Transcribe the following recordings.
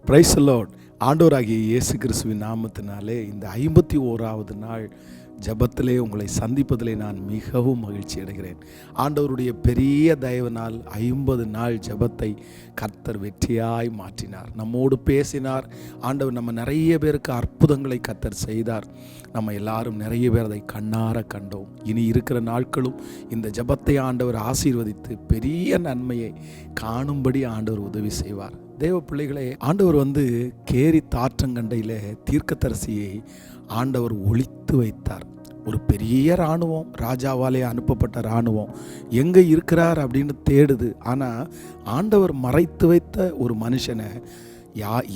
Praise the Lord. ஆண்டவராகிய இயேசு கிறிஸ்துவின் நாமத்தினாலே இந்த 51வது நாள் ஜெபத்திலே உங்களை சந்திப்பதிலே நான் மிகவும் மகிழ்ச்சி அடைகிறேன். ஆண்டவருடைய பெரிய தயவினால் 50 நாள் ஜெபத்தை கர்த்தர் வெற்றியாய் மாற்றினார், நம்மோடு பேசினார். ஆண்டவர் நம்ம நிறைய பேருக்கு அற்புதங்களை கர்த்தர் செய்தார். நம்ம எல்லாரும் நிறைய பேர் அதை கண்ணார கண்டோம். இனி இருக்கிற நாட்களும் இந்த ஜெபத்தை ஆண்டவர் ஆசீர்வதித்து பெரிய நன்மையை காணும்படி ஆண்டவர் உதவி செய்வார். தேவ பிள்ளைகளே, ஆண்டவர் கேரி தாற்றங்கண்டையில் தீர்க்கதரிசியை ஆண்டவர் ஒளித்து வைத்தார். ஒரு பெரிய இராணுவம், ராஜாவாலே அனுப்பப்பட்ட இராணுவம் எங்கே இருக்கிறார் அப்படின்னு தேடுது. ஆனால் ஆண்டவர் மறைத்து வைத்த ஒரு மனுஷனை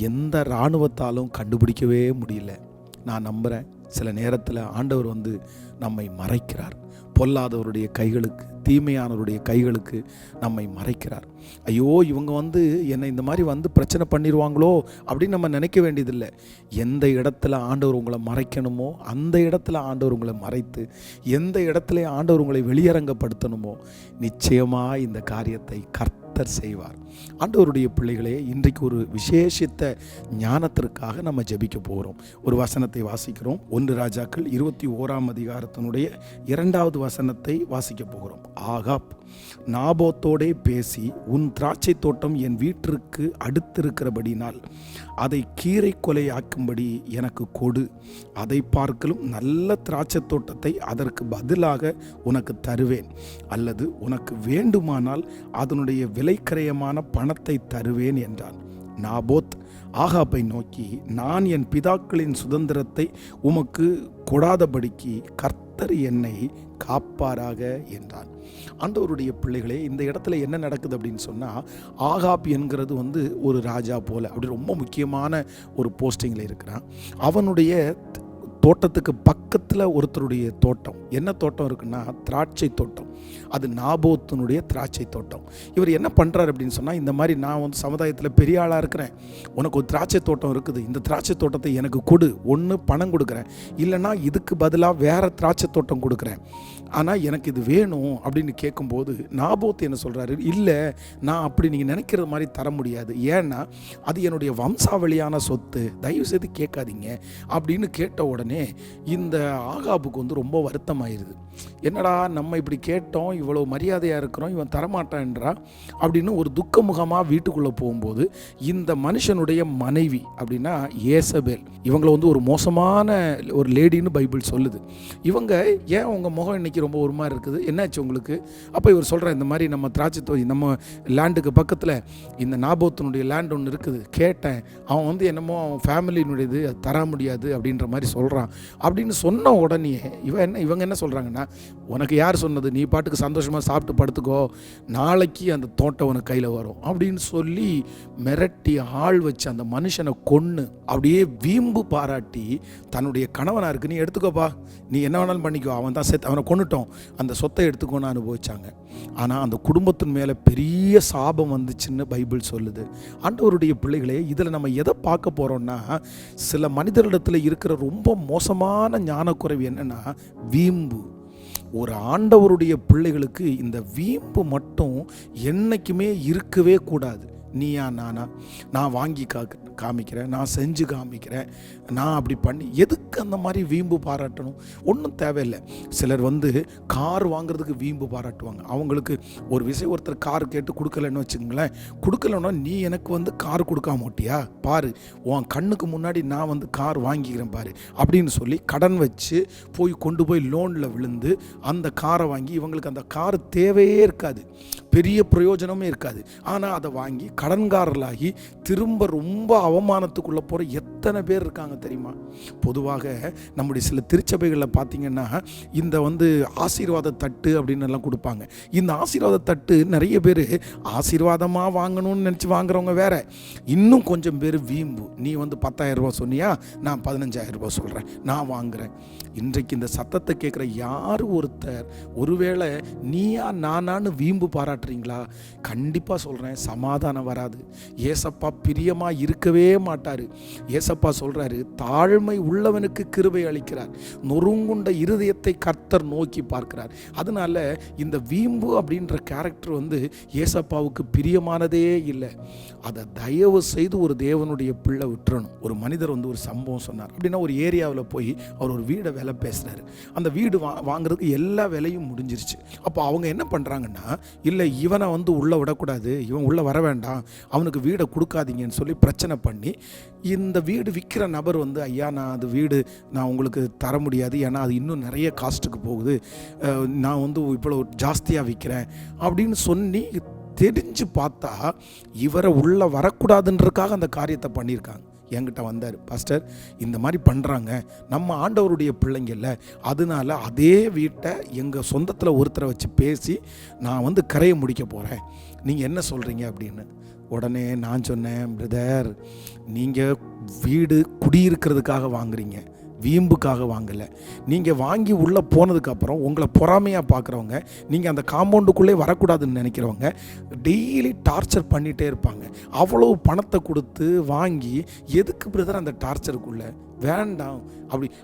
எந்த இராணுவத்தாலும் கண்டுபிடிக்கவே முடியல. நான் நம்புகிறேன், சில நேரத்தில் ஆண்டவர் நம்மை மறைக்கிறார். பொல்லாதவருடைய கைகளுக்கு, தீமையானவருடைய கைகளுக்கு நம்மை மறைக்கிறார். ஐயோ, இவங்க என்னை இந்த மாதிரி பிரச்சனை பண்ணிடுவாங்களோ அப்படின்னு நம்ம நினைக்க வேண்டியதில்லை. எந்த இடத்துல ஆண்டவர் உங்களை மறைக்கணுமோ அந்த இடத்துல ஆண்டவர் உங்களை மறைத்து, எந்த இடத்துல ஆண்டவர் உங்களை வெளியரங்கப்படுத்தணுமோ நிச்சயமாக இந்த காரியத்தை கர்த்தர் செய்வார். ஆண்டவருடைய பிள்ளைகளே, இன்றைக்கு ஒரு விசேஷித்த ஞானத்திற்காக நம்ம ஜெபிக்க போகிறோம். ஒரு வசனத்தை வாசிக்கிறோம். 1 ராஜாக்கள் 21ஆம் அதிகாரத்தினுடைய 2வது வசனத்தை வாசிக்க போகிறோம். ஆகாப் நாபோத்தோடே பேசி, உன் திராட்சை தோட்டம் என் வீட்டிற்கு அடுத்திருக்கிறபடினால் அதை கீரை கொலையாக்கும்படி எனக்கு கொடு. அதை பார்க்கலும் நல்ல திராட்சை தோட்டத்தை அதற்கு பதிலாக உனக்கு தருவேன், அல்லது உனக்கு வேண்டுமானால் அதனுடைய விலைக்கிரயமான பணத்தை தருவேன் என்றான். நாபோத் ஆகாப்பை நோக்கி, நான் என் பிதாக்களின் சுதந்திரத்தை உமக்கு கொடாதபடிக்கு கர்த்தர் என்னை காப்பாராக என்றான். ஆண்டவருடைய பிள்ளைகளே, இந்த இடத்துல என்ன நடக்குது அப்படின்னு சொன்னால், ஆகாப் என்கிறது ஒரு ராஜா போல அப்படி ரொம்ப முக்கியமான ஒரு போஸ்டிங்கில் இருக்கிறான். அவனுடைய தோட்டத்துக்கு பக்கத்தில் ஒருத்தருடைய தோட்டம், என்ன தோட்டம் இருக்குன்னா திராட்சை தோட்டம். அது நாபோத்தினுடைய திராட்சை தோட்டம். இவர் என்ன பண்ணுறாரு அப்படின்னு சொன்னால், இந்த மாதிரி நான் சமுதாயத்தில் பெரிய ஆளாக இருக்கிறேன், உனக்கு ஒரு திராட்சை தோட்டம் இருக்குது, இந்த திராட்சை தோட்டத்தை எனக்கு கொடு. ஒன்று பணம் கொடுக்குறேன், இல்லைனா இதுக்கு பதிலாக வேறு திராட்சை தோட்டம் கொடுக்குறேன், ஆனால் எனக்கு இது வேணும் அப்படின்னு கேட்கும்போது நாபோத் என்ன சொல்கிறாரு, இல்லை, நான் அப்படி நீங்கள் நினைக்கிற மாதிரி தர முடியாது, ஏன்னா அது என்னுடைய வம்சாவளியான சொத்து, தயவுசெய்து கேட்காதீங்க அப்படின்னு கேட்ட உடனே இந்த ஆகாபுக்கு ரொம்ப வருத்தமாயிருது. என்னடா நம்ம இப்படி கேட்டோம், இவ்வளோ மரியாதையாக இருக்கிறோம், இவன் தரமாட்டான்றா அப்படின்னு ஒரு துக்கமுகமாக வீட்டுக்குள்ளே போகும்போது இந்த மனுஷனுடைய மனைவி அப்படின்னா ஏசபேல், இவங்களை ஒரு மோசமான ஒரு லேடின்னு பைபிள் சொல்லுது. இவங்க ஏன் உங்கள் முகம் இன்னைக்கு ரொம்ப ஒரு மாதிரி இருக்குது, என்னாச்சு உங்களுக்கு? அப்போ இவர் சொல்கிற, இந்த மாதிரி நம்ம திராட்சை நம்ம லேண்டுக்கு பக்கத்தில் இந்த நாபோத்தினுடைய லேண்ட் ஒன்று இருக்குது, கேட்டேன், அவன் என்னமோ அவன் ஃபேமிலியினுடையது, தர முடியாது அப்படின்ற மாதிரி சொல்கிறான் அப்படின்னு சொன்ன உடனே இவங்க என்ன சொல்கிறாங்கன்னா, உனக்கு யார் சொன்னது, நீ பாட்டுக்கு சந்தோஷமாக சாப்பிட்டு படுத்துக்கோ, நாளைக்கு அந்த தோட்டம் உனக்கு கையில் வரும் அப்படின்னு சொல்லி மிரட்டி ஆள் வச்சு அந்த மனுஷனை கொன்று அப்படியே வீம்பு பாராட்டி தன்னுடைய கணவனாக இருக்கு, நீ எடுத்துக்கோப்பா, நீ என்ன வேணாலும் பண்ணிக்கோ, அவன் தான் செத்து, அவனை கொண்டுட்டோம், அந்த சொத்தை எடுத்துக்கோன்னு அனுபவிச்சாங்க. ஆனால் அந்த குடும்பத்தின் மேலே பெரிய சாபம் வந்துச்சுன்னு பைபிள் சொல்லுது. ஆண்டவருடைய பிள்ளைகளே, இதில் நம்ம எதை பார்க்க போகிறோம்னா, சில மனிதர்களிடத்தில் இருக்கிற ரொம்ப மோசமான ஞானக்குறைவு என்னென்னா வீம்பு. ஒரு ஆண்டவருடைய பிள்ளைகளுக்கு இந்த வீம்பு மட்டும் என்றைக்குமே இருக்கவே கூடாது. நீயா நானா, நான் வாங்கி காமிக்கிறேன், நான் செஞ்சு காமிக்கிறேன், நான் அப்படி பண்ணி, எதுக்கு அந்த மாதிரி வீம்பு பாராட்டணும்? ஒன்றும் தேவையில்லை. சிலர் கார் வாங்குறதுக்கு வீம்பு பாராட்டுவாங்க. அவங்களுக்கு ஒரு விஷயம், ஒருத்தர் கார் கேட்டு கொடுக்கலன்னு வச்சுக்கோங்களேன், கொடுக்கலன்னா நீ எனக்கு கார் கொடுக்காம ஓட்டியா பாரு, உன் கண்ணுக்கு முன்னாடி நான் கார் வாங்கிக்கிறேன் பாரு அப்படின்னு சொல்லி கடன் வச்சு கொண்டு போய் லோனில் விழுந்து அந்த காரை வாங்கி, இவங்களுக்கு அந்த கார் தேவையே இருக்காது, பெரிய பிரயோஜனமே இருக்காது, ஆனால் அதை வாங்கி கடன்காரர்களாகி திரும்ப ரொம்ப அவமானத்துக்குள்ளே போகிற எத்தனை பேர் இருக்காங்க தெரியுமா? பொதுவாக நம்முடைய சில திருச்சபைகளில் பார்த்தீங்கன்னா இந்த ஆசீர்வாத தட்டு அப்படின்னு எல்லாம் கொடுப்பாங்க. இந்த ஆசீர்வாத தட்டு நிறைய பேர் ஆசீர்வாதமாக வாங்கணும்னு நினச்சி வாங்குறவங்க வேற, இன்னும் கொஞ்சம் பேர் வீம்பு. நீ 10,000 ரூபா சொன்னியா, நான் 15,000 ரூபா சொல்கிறேன், நான் வாங்குகிறேன். இன்றைக்கு இந்த சத்தத்தை கேட்குற யார் ஒருத்தர் ஒருவேளை நீயா நானான்னு வீம்பு பாராட்ட பாராட்டுறீங்களா? கண்டிப்பாக சொல்கிறேன், சமாதானம் வராது. ஏசப்பா பிரியமாக இருக்கவே மாட்டார். ஏசப்பா சொல்கிறாரு, தாழ்மை உள்ளவனுக்கு கிருபை அளிக்கிறார், நொறுங்குண்ட இருதயத்தை கர்த்தர் நோக்கி பார்க்கிறார். அதனால இந்த வீம்பு அப்படின்ற கேரக்டர் ஏசப்பாவுக்கு பிரியமானதே இல்லை. அதை தயவு செய்து ஒரு தேவனுடைய பிள்ளை விட்டுறணும். ஒரு மனிதர் ஒரு சம்பவம் சொன்னார். அப்படின்னா ஒரு ஏரியாவில் போய் அவர் ஒரு வீடை விலை பேசுகிறாரு. அந்த வீடு வாங்குறதுக்கு எல்லா விலையும் முடிஞ்சிருச்சு. அப்போ அவங்க என்ன பண்ணுறாங்கன்னா, இல்லை இவனை உள்ளே விடக்கூடாது, இவன் உள்ளே வர வேண்டாம், அவனுக்கு வீடை கொடுக்காதீங்கன்னு சொல்லி பிரச்சனை பண்ணி இந்த வீடு விற்கிற நபர் ஐயா நான் அது வீடு நான் உங்களுக்கு தர முடியாது, ஏன்னா அது இன்னும் நிறைய காஸ்ட்டுக்கு போகுது, நான் இவ்வளோ ஜாஸ்தியாக விற்கிறேன் அப்படின்னு சொல்லி தெரிஞ்சு பார்த்தா இவரை உள்ளே வரக்கூடாதுன்றதுக்காக அந்த காரியத்தை பண்ணியிருக்காங்க. என்கிட்ட வந்தார், பாஸ்டர் இந்த மாதிரி பண்ணுறாங்க, நம்ம ஆண்டவருடைய பிள்ளைங்கள்ல, அதனால அதே வீட்டை எங்கள் சொந்தத்தில் ஒருத்தரை வச்சு பேசி நான் கரையை முடிக்க போகிறேன், நீங்கள் என்ன சொல்கிறீங்க அப்படின்னு. உடனே நான் சொன்னேன், பிரதர் நீங்கள் வீடு குடியிருக்கிறதுக்காக வாங்குறீங்க, வீம்புக்காக வாங்கலை. நீங்கள் வாங்கி உள்ளே போனதுக்கப்புறம் உங்களை பொறாமையாக பார்க்குறவங்க, நீங்கள் அந்த காம்பவுண்டுக்குள்ளே வரக்கூடாதுன்னு நினைக்கிறவங்க டெய்லி டார்ச்சர் பண்ணிகிட்டே இருப்பாங்க. அவ்வளோ பணத்தை கொடுத்து வாங்கி எதுக்கு பிரதர் அந்த டார்ச்சருக்குள்ளே? வேண்டாம்.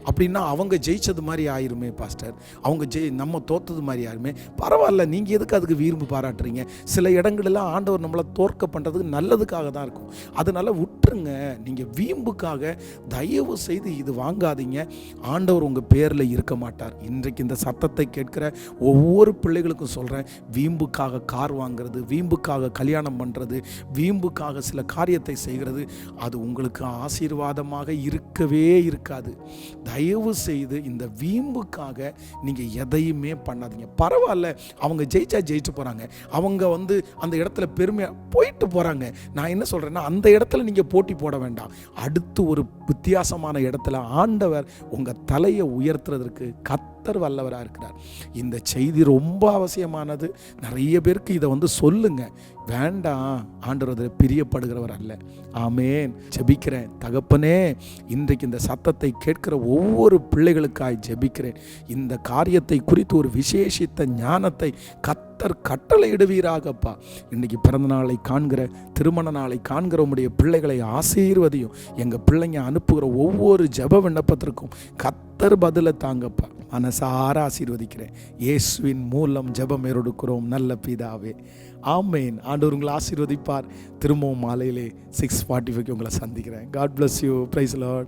அப்படின்னா அவங்க ஜெயிச்சது மாதிரி ஆயிருமே பாஸ்டர், அவங்க நம்ம தோத்தது மாதிரி ஆயிருமே. பரவாயில்ல, நீங்கள் எதுக்கு அதுக்கு வீம்பு பாராட்டுறீங்க? சில இடங்களெல்லாம் ஆண்டவர் நம்மளை தோற்க பண்ணுறதுக்கு நல்லதுக்காக தான் இருக்கும். அதனால் விட்டுருங்க. நீங்கள் வீம்புக்காக தயவு செய்து இது வாங்காதீங்க. ஆண்டவர் உங்கள் பேரில் இருக்க மாட்டார். இன்றைக்கு இந்த சத்தத்தை கேட்கிற ஒவ்வொரு பிள்ளைகளுக்கும் சொல்கிறேன், வீம்புக்காக கார் வாங்கிறது, வீம்புக்காக கல்யாணம் பண்ணுறது, வீம்புக்காக சில காரியத்தை செய்கிறது, அது உங்களுக்கு ஆசீர்வாதமாக இருக்கவே இருக்காது. தயவு செய்து இந்த வீம்புக்காக நீங்கள் எதையுமே பண்ணாதீங்க. பரவாயில்ல, அவங்க ஜெயிச்சு போகிறாங்க, அவங்க அந்த இடத்துல பெருமையாக போயிட்டு போகிறாங்க. நான் என்ன சொல்கிறேன்னா, அந்த இடத்துல நீங்கள் போட்டி போட வேண்டாம். அடுத்து ஒரு வித்தியாசமான இடத்துல ஆண்டவர் உங்கள் தலையை உயர்த்துறதற்கு கர்த்தர் வல்லவராக இருக்கிறார். இந்த செய்தி ரொம்ப அவசியமானது. நிறைய பேருக்கு இதை சொல்லுங்க. வேண்டாம், ஆண்டவர் அதில் பிரியப்படுகிறவர் அல்ல. ஆமேன். ஜெபிக்கிறேன். தகப்பனே, இன்றைக்கு இந்த சத்தத்தை கேட்கிற ஒவ்வொரு பிள்ளைகளுக்காய் ஜெபிக்கிறேன். இந்த காரியத்தை குறித்து ஒரு விசேஷித்த ஞானத்தை கர்த்தர் கட்டளையிடுவீராகப்பா. இன்றைக்கி பிறந்த நாளை காண்கிற, திருமண நாளை காண்கிற உம்முடைய பிள்ளைகளை ஆசீர்வதியும். எங்கள் பிள்ளைங்க அனுப்புகிற ஒவ்வொரு ஜெப விண்ணப்பத்திற்கும் கர்த்தர் பதிலை தாங்கப்பா. மனசார ஆசீர்வதிக்கிறேன். இயேசுவின் மூலம் ஜெபம் ஏறெடுக்கிறோம் நல்ல பிதாவே. ஆமேன். ஆண்டவர் உங்களை ஆசீர்வதிப்பார். திரும்பவும் மாலையிலே 6:45 உங்களை சந்திக்கிறேன். God bless you. Praise the Lord.